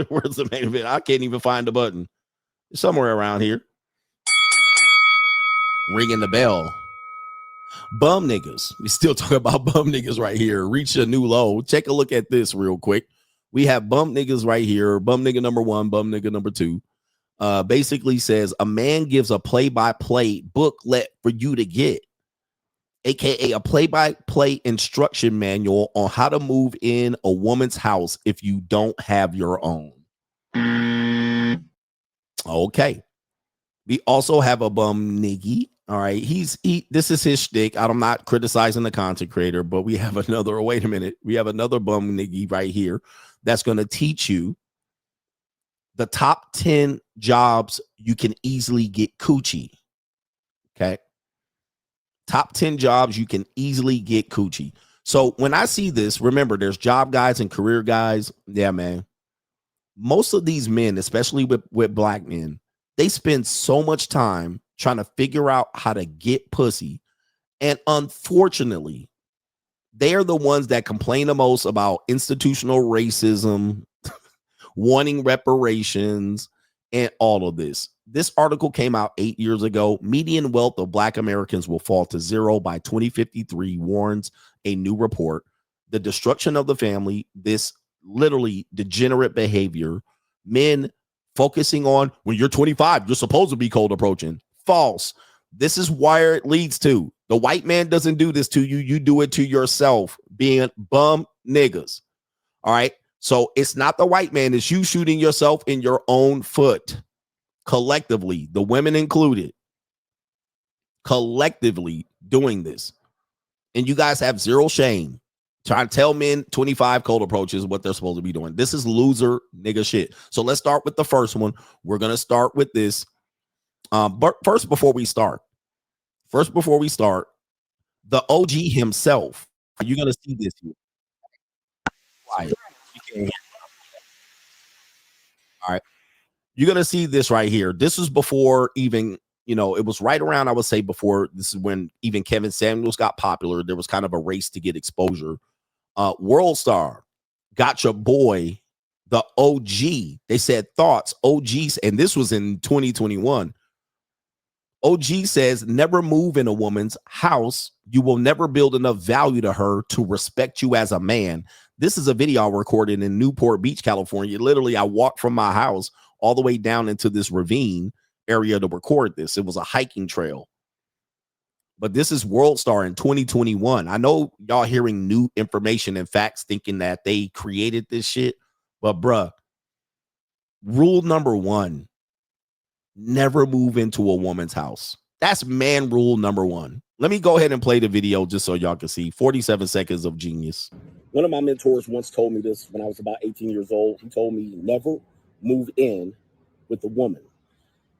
Where's the main event? I can't even find the button. It's somewhere around here. Ringing the bell. Bum niggas. We still talk about bum niggas right here. Reach a new low. Take a look at this real quick. We have bum niggas right here. Bum nigga number one, bum nigga number two. Basically says a man gives a play-by-play booklet for you to get, aka a play-by-play instruction manual on how to move in a woman's house if you don't have your own. Okay. We also have a bum niggy. All right. This is his shtick. I'm not criticizing the content creator, but we have another, wait a minute. We have another bum niggy right here that's going to teach you the top 10 jobs you can easily get coochie. Okay. Top 10 jobs you can easily get coochie. So when I see this, remember there's job guides and career guides. Yeah, man. Most of these men, especially with black men, they spend so much time trying to figure out how to get pussy. And unfortunately, they're the ones that complain the most about institutional racism, wanting reparations, and all of this. This article came out 8 years ago. Median wealth of black Americans will fall to zero by 2053, warns a new report. The destruction of the family, this literally degenerate behavior, men focusing on when you're 25, you're supposed to be cold approaching. False. This is where it leads to. The white man doesn't do this to you. You do it to yourself, being bum niggas. All right. So it's not the white man. It's you shooting yourself in your own foot. Collectively, the women included, collectively doing this. And you guys have zero shame. Trying to tell men 25 cold approaches what they're supposed to be doing. This is loser nigga shit. So let's start with the first one. We're going to start with this. But first, before we start, the OG himself, you're going to see this here. Quiet. You can't hear. All right. You're going to see this right here. This is before even, it was right around, I would say, before this is when even Kevin Samuels got popular. There was kind of a race to get exposure. World Star got your boy, the OG. They said thoughts, OGs, and this was in 2021. OG says, never move in a woman's house. You will never build enough value to her to respect you as a man. This is a video I recorded in Newport Beach, California. Literally, I walked from my house all the way down into this ravine area to record this. It was a hiking trail. But this is World Star in 2021. I know y'all hearing new information and facts thinking that they created this shit. But bruh, rule number one, never move into a woman's house. That's man rule number one. Let me go ahead and play the video just so y'all can see. 47 seconds of genius. One of my mentors once told me this when I was about 18 years old. He told me never move in with a woman.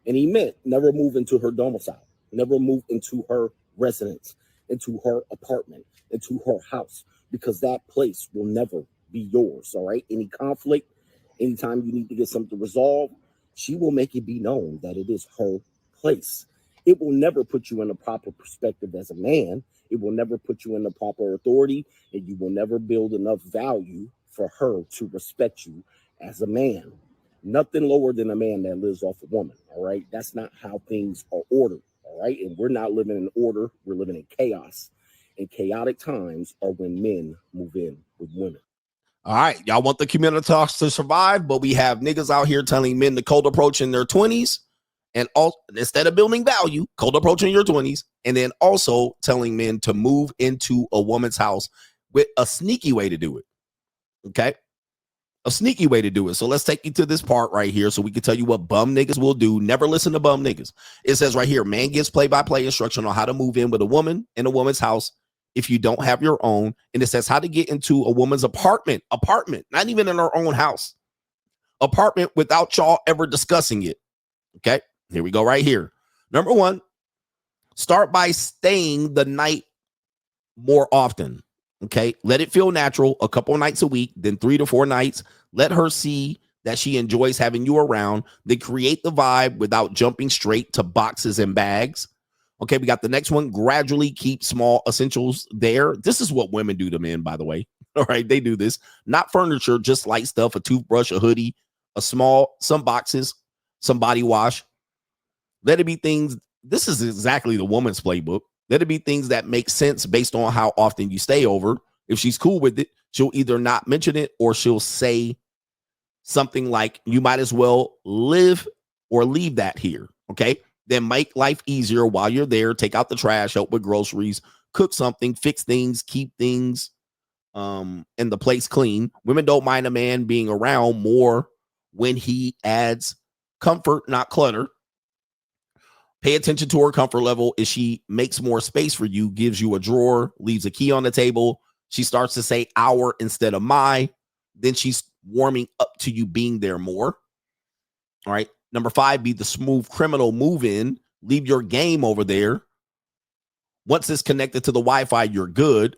And he meant never move into her domicile. Never move into her residence, into her apartment, into her house, because that place will never be yours. All right. Any conflict, anytime you need to get something resolved, she will make it be known that it is her place. It will never put you in a proper perspective as a man. It will never put you in the proper authority, and you will never build enough value for her to respect you as a man. Nothing lower than a man that lives off a woman. All right. That's not how things are ordered. All right. And we're not living in order. We're living in chaos. And chaotic times are when men move in with women. All right. Y'all want the community talks to survive, but we have niggas out here telling men to cold approach in their 20s. And instead of building value, cold approach in your 20s. And then also telling men to move into a woman's house with a sneaky way to do it. Okay. A sneaky way to do it. So let's take you to this part right here so we can tell you what bum niggas will do. Never listen to bum niggas. It says right here, man gives play-by-play instruction on how to move in with a woman in a woman's house if you don't have your own. And it says how to get into a woman's apartment, not even in her own house, apartment without y'all ever discussing it. Okay, here we go right here. Number one, start by staying the night more often. Okay, let it feel natural, a couple nights a week, then 3 to 4 nights. Let her see that she enjoys having you around. Then create the vibe without jumping straight to boxes and bags. Okay, we got the next one. Gradually keep small essentials there. This is what women do to men, by the way. All right, they do this. Not furniture, just light stuff, a toothbrush, a hoodie, some boxes, some body wash. Let it be things. This is exactly the woman's playbook. Let it be things that make sense based on how often you stay over. If she's cool with it, she'll either not mention it or she'll say something like, you might as well live or leave that here. Okay. Then make life easier while you're there. Take out the trash, help with groceries, cook something, fix things, keep things and the place clean. Women don't mind a man being around more when he adds comfort, not clutter. Pay attention to her comfort level. If she makes more space for you, gives you a drawer, leaves a key on the table, she starts to say our instead of my, then she's warming up to you being there more. All right. Number 5, be the smooth criminal move in. Leave your game over there. Once it's connected to the Wi-Fi, you're good.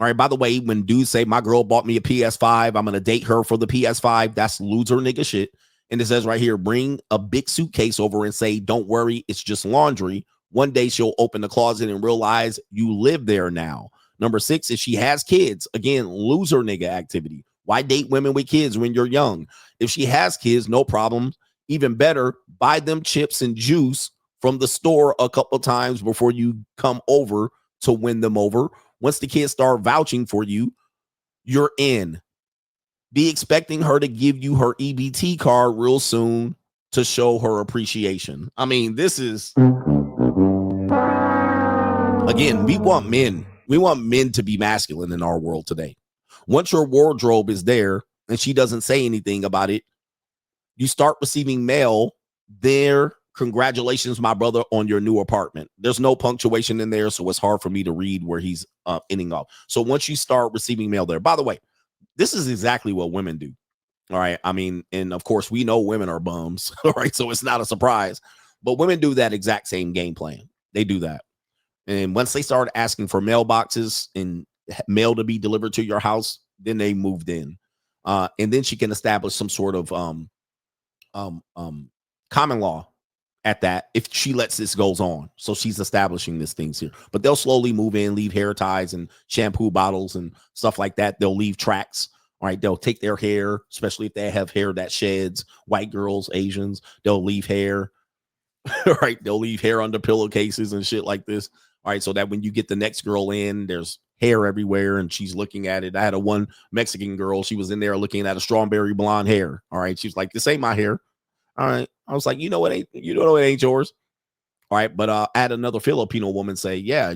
All right. By the way, when dudes say my girl bought me a PS5, I'm going to date her for the PS5, that's loser nigga shit. And it says right here, bring a big suitcase over and say, don't worry, it's just laundry. One day she'll open the closet and realize you live there now. Number 6, if she has kids, again, loser nigga activity. Why date women with kids when you're young? If she has kids, no problem. Even better, buy them chips and juice from the store a couple times before you come over to win them over. Once the kids start vouching for you, you're in. Be expecting her to give you her EBT card real soon to show her appreciation. I mean, this is, again, we want men. We want men to be masculine in our world today. Once your wardrobe is there and she doesn't say anything about it, you start receiving mail there. Congratulations, my brother, on your new apartment. There's no punctuation in there, so it's hard for me to read where he's ending off. So once you start receiving mail there, by the way, this is exactly what women do. All right. I mean, and of course, we know women are bums. All right. So it's not a surprise, but women do that exact same game plan. They do that. And once they start asking for mailboxes and mail to be delivered to your house, then they moved in. And then she can establish some sort of common law at that if she lets this goes on. So she's establishing these things here, but they'll slowly move in, leave hair ties and shampoo bottles and stuff like that. They'll leave tracks. All right. They'll take their hair, especially if they have hair that sheds. White girls, Asians, they'll leave hair. Right. They'll leave hair under pillowcases and shit like this. All right. So that when you get the next girl in, there's hair everywhere and she's looking at it. I had one Mexican girl. She was in there looking at a strawberry blonde hair. All right. She was like, this ain't my hair. All right. I was like, it ain't yours. All right. But I had another Filipino woman say, yeah,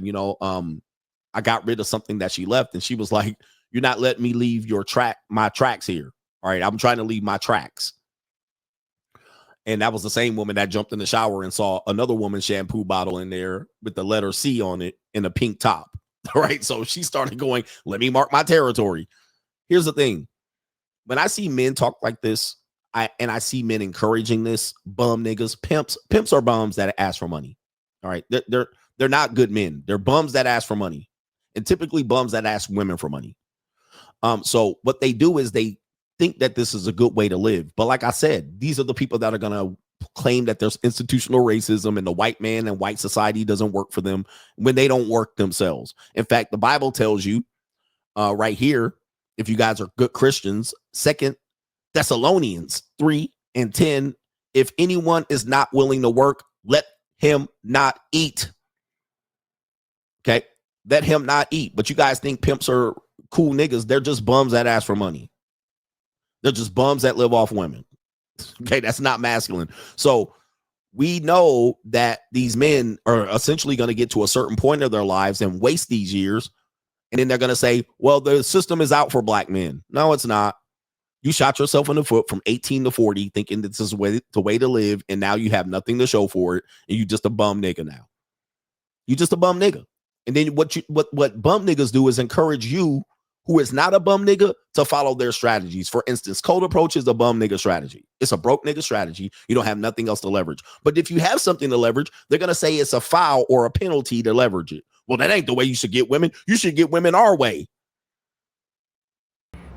I got rid of something that she left. And she was like, you're not letting me leave my tracks here. All right. I'm trying to leave my tracks. And that was the same woman that jumped in the shower and saw another woman's shampoo bottle in there with the letter C on it in a pink top. All right. So she started going, let me mark my territory. Here's the thing. When I see men talk like this, I see men encouraging this, bum niggas, pimps are bums that ask for money. All right. They're not good men. They're bums that ask for money, and typically bums that ask women for money. So what they do is they think that this is a good way to live. But like I said, these are the people that are going to claim that there's institutional racism and the white man and white society doesn't work for them when they don't work themselves. In fact, the Bible tells you right here, if you guys are good Christians, 2 Thessalonians 3:10, if anyone is not willing to work, let him not eat. Okay. Let him not eat. But you guys think pimps are cool niggas. They're just bums that ask for money. They're just bums that live off women. Okay. That's not masculine. So we know that these men are essentially going to get to a certain point of their lives and waste these years. And then they're going to say, well, the system is out for black men. No, it's not. You shot yourself in the foot from 18 to 40 thinking this is the way to live. And now you have nothing to show for it. And you just a bum nigga now. You just a bum nigga. And then what bum niggas do is encourage you, who is not a bum nigga, to follow their strategies. For instance, cold approach is a bum nigga strategy. It's a broke nigga strategy. You don't have nothing else to leverage. But if you have something to leverage, they're going to say it's a foul or a penalty to leverage it. Well, that ain't the way you should get women. You should get women our way.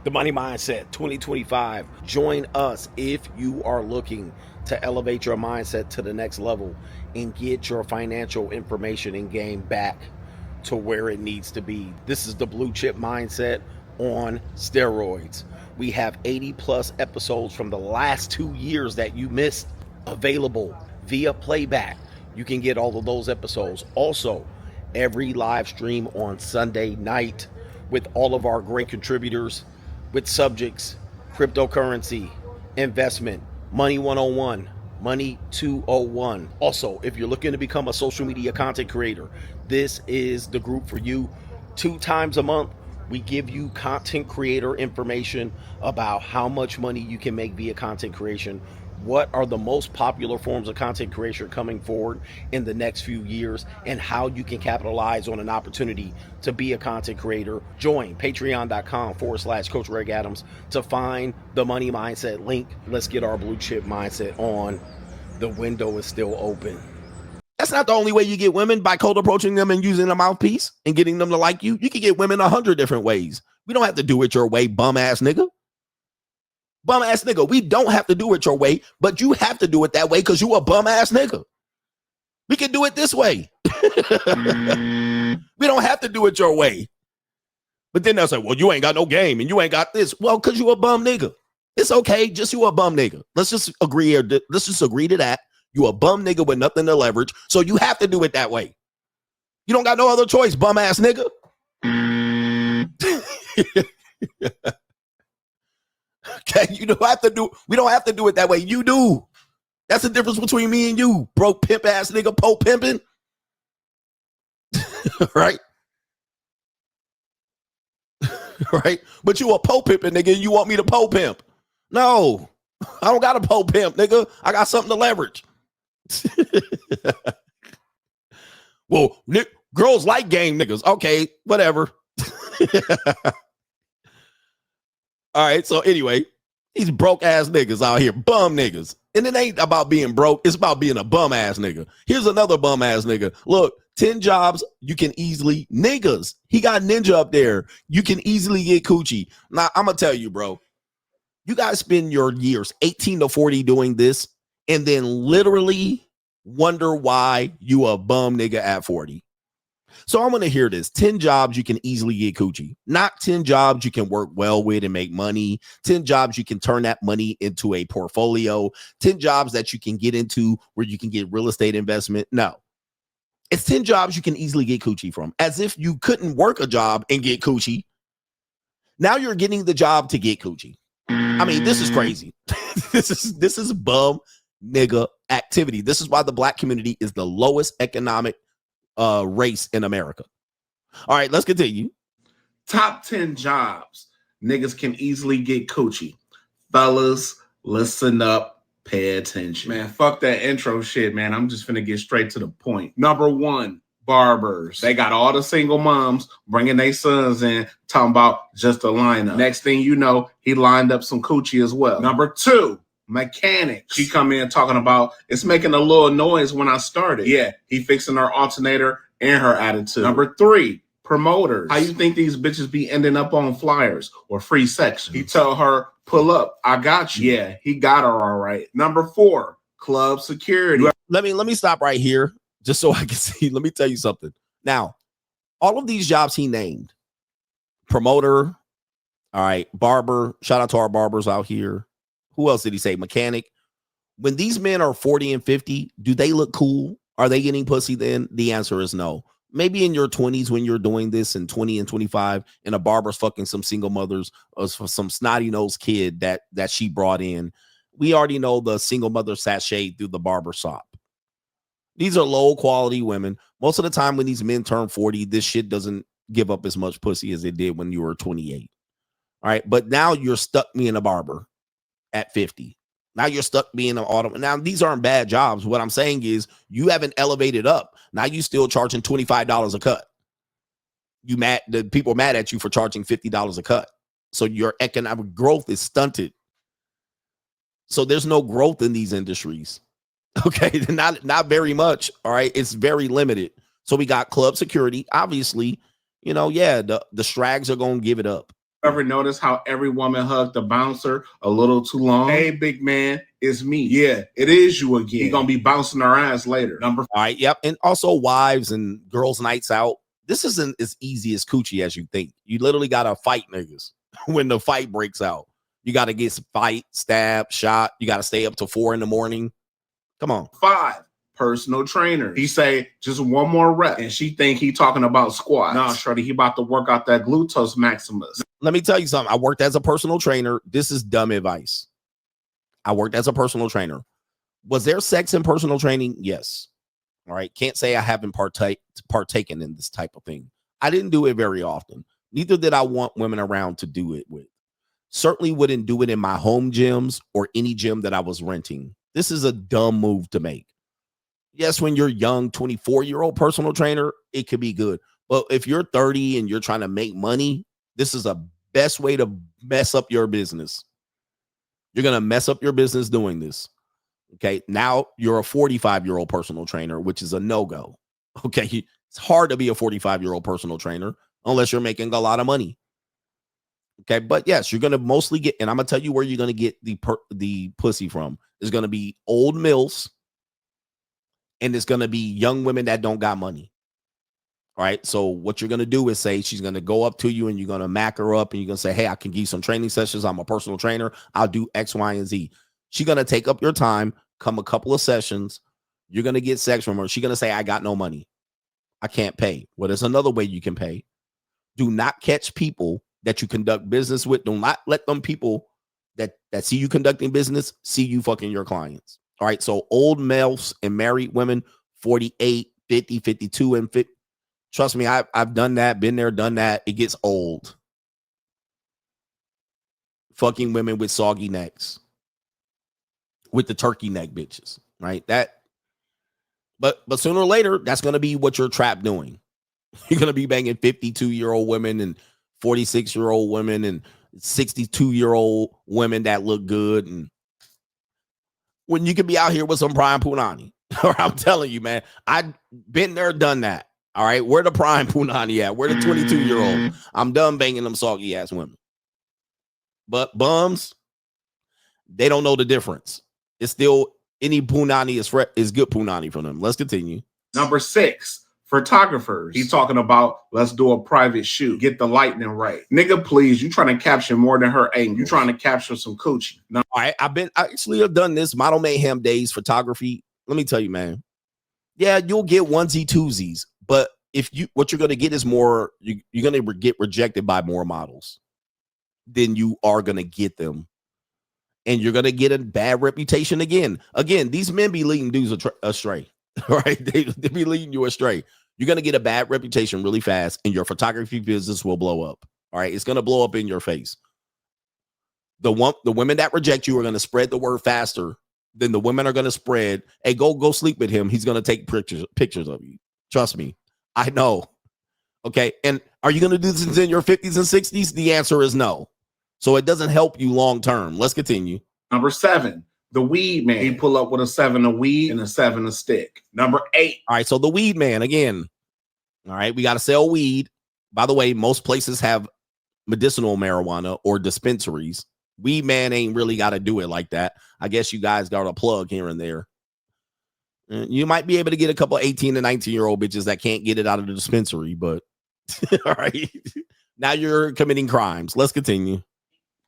The Money Mindset 2025. Join us if you are looking to elevate your mindset to the next level and get your financial information and game back to where it needs to be. This is the blue chip mindset on steroids. We have 80 plus episodes from the last 2 years that you missed available via playback. You can get all of those episodes. Also, every live stream on Sunday night with all of our great contributors with subjects, cryptocurrency, investment, money 101, money 201. Also, if you're looking to become a social media content creator, this is the group for you. 2 times a month, we give you content creator information about how much money you can make via content creation. What are the most popular forms of content creation coming forward in the next few years, and how you can capitalize on an opportunity to be a content creator. Join patreon.com/Coach Greg Adams to find the money mindset link. Let's get our blue chip mindset on. The window is still open. That's not the only way you get women, by cold approaching them and using a mouthpiece and getting them to like you. You can get women 100 different ways. We don't have to do it your way, bum ass nigga. Bum ass nigga. We don't have to do it your way, but you have to do it that way because you a bum ass nigga. We can do it this way. We don't have to do it your way. But then they'll say, well, you ain't got no game and you ain't got this. Well, because you a bum nigga. It's okay. Just you a bum nigga. Let's just agree here. Let's just agree to that. You a bum nigga with nothing to leverage. So you have to do it that way. You don't got no other choice, bum ass nigga. Okay, you don't have to do. We don't have to do it that way. You do. That's the difference between me and you, broke pimp ass nigga, po pimping. Right? Right? But you a po pimping nigga, and you want me to po pimp? No, I don't got a po pimp, nigga. I got something to leverage. Well, girls like game niggas. Okay, whatever. All right, so anyway, these broke ass niggas out here, bum niggas. And it ain't about being broke, it's about being a bum ass nigga. Here's another bum ass nigga. Look, 10 jobs you can easily, niggas. He got ninja up there. You can easily get coochie. Now, I'm gonna tell you, bro, you guys spend your years 18 to 40 doing this and then literally wonder why you a bum nigga at 40. So I'm going to hear this. 10 jobs you can easily get coochie. Not 10 jobs you can work well with and make money. 10 jobs you can turn that money into a portfolio. 10 jobs that you can get into where you can get real estate investment. No. It's 10 jobs you can easily get coochie from. As if you couldn't work a job and get coochie. Now you're getting the job to get coochie. I mean, this is crazy. This is bum nigga activity. This is why the black community is the lowest economic race in America. All right, let's continue. Top 10 jobs niggas can easily get coochie. Fellas, listen up, pay attention. Man, fuck that intro shit, man. I'm just finna get straight to the point. Number 1, barbers. They got all the single moms bringing their sons in, talking about just a lineup. Next thing you know, he lined up some coochie as well. Number 2, mechanics. She come in talking about it's making a little noise when I started. Yeah, he fixing her alternator and her attitude. Number 3, promoters. How you think these bitches be ending up on flyers or free sections? He tell her, pull up, I got you. Yeah, he got her all right. Number 4, club security. Let me stop right here just so I can see. Let me tell you something. Now, all of these jobs he named, promoter, all right, barber, shout out to our barbers out here. Who else did he say? Mechanic. When these men are 40 and 50, do they look cool? Are they getting pussy then? The answer is no. Maybe in your 20s when you're doing this, and 20 and 25, and a barber's fucking some single mothers or some snotty-nosed kid that she brought in. We already know the single mother sachet through the barber shop. These are low-quality women. Most of the time when these men turn 40, this shit doesn't give up as much pussy as it did when you were 28. All right, but now you're stuck being a barber at 50. Now you're stuck being an auto. Now these aren't bad jobs. What I'm saying is you haven't elevated up. Now you still charging $25 a cut. You mad? The people are mad at you for charging $50 a cut. So your economic growth is stunted. So there's no growth in these industries. Okay, not very much. All right, it's very limited. So we got club security. Obviously, you know, yeah, the strags are gonna give it up. Ever notice how every woman hugged the bouncer a little too long? Hey, big man, it's me. Yeah, it is you again. He gonna be bouncing her ass later. All right, yep. And also wives and girls' nights out. This isn't as easy as coochie as you think. You literally gotta fight niggas when the fight breaks out. You got to get fight, stab, shot. You got to stay up till 4 a.m. Come on. 5, personal trainers. He say just one more rep, and she think he talking about squats. Nah, shorty, he about to work out that gluteus maximus. Let me tell you something. I worked as a personal trainer. This is dumb advice. I worked as a personal trainer. Was there sex in personal training? Yes. All right. Can't say I haven't partaken in this type of thing. I didn't do it very often. Neither did I want women around to do it with. Certainly wouldn't do it in my home gyms or any gym that I was renting. This is a dumb move to make. Yes, when you're young, 24-year-old personal trainer, it could be good. But if you're 30 and you're trying to make money, this is a best way to mess up your business. You're going to mess up your business doing this. Okay. Now you're a 45-year-old personal trainer, which is a no-go. Okay. It's hard to be a 45-year-old personal trainer unless you're making a lot of money. Okay. But yes, you're going to mostly get, and I'm going to tell you where you're going to get the pussy from. It's going to be old mills, and it's going to be young women that don't got money. All right. So what you're going to do is say, she's going to go up to you and you're going to mack her up and you're going to say, hey, I can give you some training sessions. I'm a personal trainer. I'll do X, Y, and Z. She's going to take up your time, come a couple of sessions. You're going to get sex from her. She's going to say, I got no money. I can't pay. Well, there's another way you can pay. Do not catch people that you conduct business with. Do not let them people that see you conducting business see you fucking your clients. All right. So old males and married women, 48, 50, 52, and 50. Trust me, I've done that, been there, done that. It gets old. Fucking women with soggy necks. With the turkey neck bitches, right? But sooner or later, that's going to be what you're trapped doing. You're going to be banging 52-year-old women and 46-year-old women and 62-year-old women that look good. And when you could be out here with some prime punani. I'm telling you, man, I've been there, done that. All right. Where the prime punani at? Where the 22-year-old? I'm done banging them soggy ass women. But bums, they don't know the difference. It's still any punani is good punani for them. Let's continue. Number 6, photographers. He's talking about let's do a private shoot. Get the lighting right. Nigga, please, you trying to capture more than her angle. You trying to capture some coochie. No. All right. I actually have done this Model Mayhem days photography. Let me tell you, man. Yeah, you'll get onesie twosies, but what you're going to get is more, you're going to get rejected by more models than you are going to get them. And you're going to get a bad reputation again. Again, these men be leading dudes astray, right? They be leading you astray. You're going to get a bad reputation really fast, and your photography business will blow up. All right. It's going to blow up in your face. The women that reject you are going to spread the word faster than the women are going to spread. Hey, go sleep with him. He's going to take pictures of you. Trust me. I know. Okay. And are you going to do this in your 50s and 60s? The answer is no. So it doesn't help you long term. Let's continue. Number 7, the weed man. He pull up with a 7 of weed and a 7 of stick. Number 8. All right. So the weed man again. All right. We got to sell weed. By the way, most places have medicinal marijuana or dispensaries. Weed man ain't really got to do it like that. I guess you guys got a plug here and there. You might be able to get a couple 18 to 19-year-old bitches that can't get it out of the dispensary, but all right. Now you're committing crimes. Let's continue.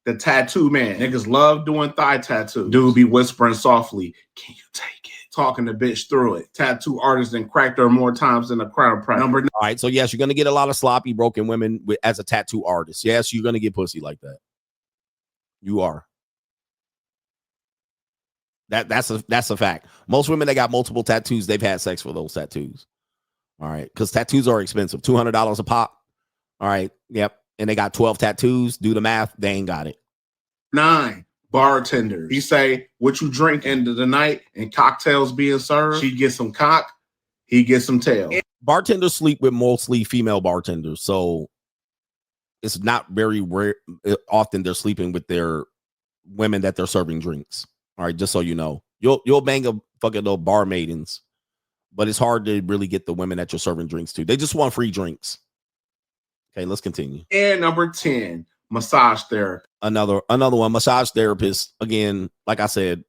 The tattoo man. Niggas love doing thigh tattoos. Dude be whispering softly, can you take it? Talking the bitch through it. Tattoo artists and cracked her more times than a crowd practice. All right. So yes, you're going to get a lot of sloppy, broken women as a tattoo artist. Yes, you're going to get pussy like that. You are. That's a fact. Most women that got multiple tattoos, they've had sex for those tattoos. All right. Because tattoos are expensive. $200 a pop. All right. Yep. And they got 12 tattoos. Do the math. They ain't got it. 9, bartenders. He say, what you drink end of the night and cocktails being served. She gets some cock. He gets some tail. Bartenders sleep with mostly female bartenders. So it's not very rare. Often they're sleeping with their women that they're serving drinks. All right. Just so you know, you'll bang a fucking little bar maidens, but it's hard to really get the women that you're serving drinks to. They just want free drinks. Okay, let's continue. And number 10, massage therapy. Another one, massage therapist. Again, like I said,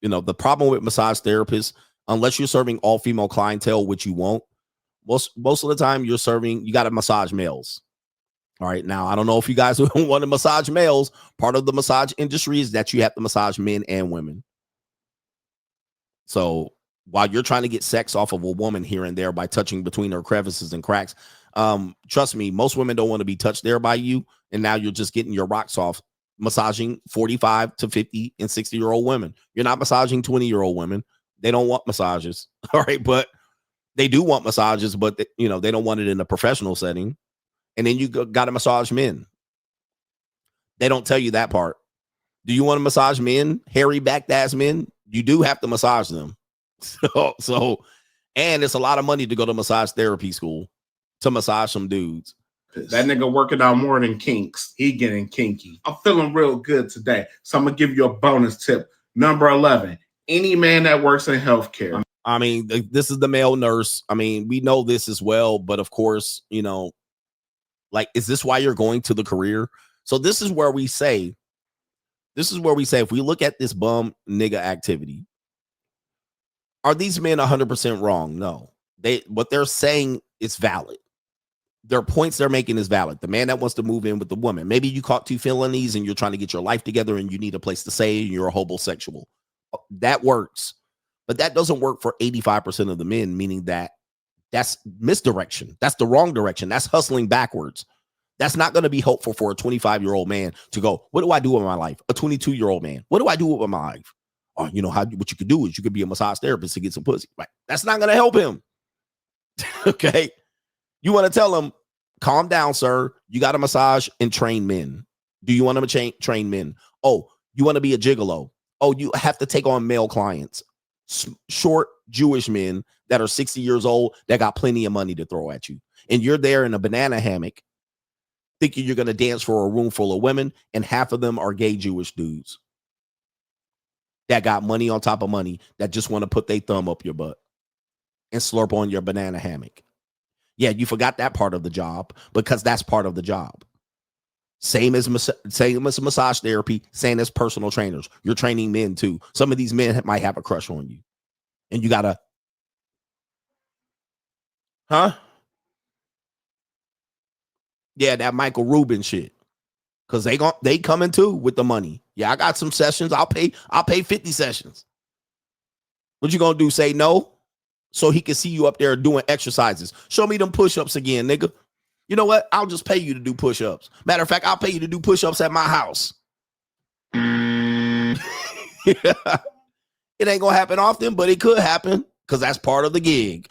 the problem with massage therapists, unless you're serving all female clientele, which you won't, most of the time you got to massage males. All right. Now, I don't know if you guys want to massage males. Part of the massage industry is that you have to massage men and women. So while you're trying to get sex off of a woman here and there by touching between her crevices and cracks, trust me, most women don't want to be touched there by you. And now you're just getting your rocks off massaging 45 to 50 and 60-year-old women. You're not massaging 20-year-old women. They don't want massages. All right. But they do want massages, but they don't want it in a professional setting. And then you got to massage men. They don't tell you that part. Do you want to massage men, hairy backed ass men? You do have to massage them. So, and it's a lot of money to go to massage therapy school to massage some dudes. That nigga working out more than kinks. He getting kinky. I'm feeling real good today. So I'm going to give you a bonus tip. Number 11, any man that works in healthcare. I mean, this is the male nurse. I mean, we know this as well, but of course, like, is this why you're going to the career? So this is where we say, if we look at this bum nigga activity, are these men 100% wrong? No. What they're saying is valid. Their points they're making is valid. The man that wants to move in with the woman, maybe you caught 2 felonies and you're trying to get your life together and you need a place to stay and you're a homosexual. That works. But that doesn't work for 85% of the men, meaning that that's misdirection. That's the wrong direction. That's hustling backwards. That's not going to be helpful for a 25-year-old man to go, what do I do with my life? A 22-year-old man, what do I do with my life? Or, what you could do is you could be a massage therapist to get some pussy. Right? That's not going to help him. Okay. You want to tell him, calm down, sir. You got to massage and train men. Do you want to train men? Oh, you want to be a gigolo? Oh, you have to take on male clients. Short Jewish men that are 60 years old that got plenty of money to throw at you. And you're there in a banana hammock thinking you're going to dance for a room full of women, and half of them are gay Jewish dudes that got money on top of money that just want to put their thumb up your butt and slurp on your banana hammock. Yeah, you forgot that part of the job because that's part of the job. Same as massage therapy, same as personal trainers. You're training men too. Some of these men might have a crush on you. And you gotta, yeah, that Michael Rubin shit. Cause they coming too with the money. Yeah, I got some sessions. I'll pay 50 sessions. What you gonna do? Say no? So he can see you up there doing exercises. Show me them push-ups again, nigga. You know what? I'll just pay you to do push-ups. Matter of fact, I'll pay you to do push-ups at my house. It ain't gonna happen often, but it could happen because that's part of the gig.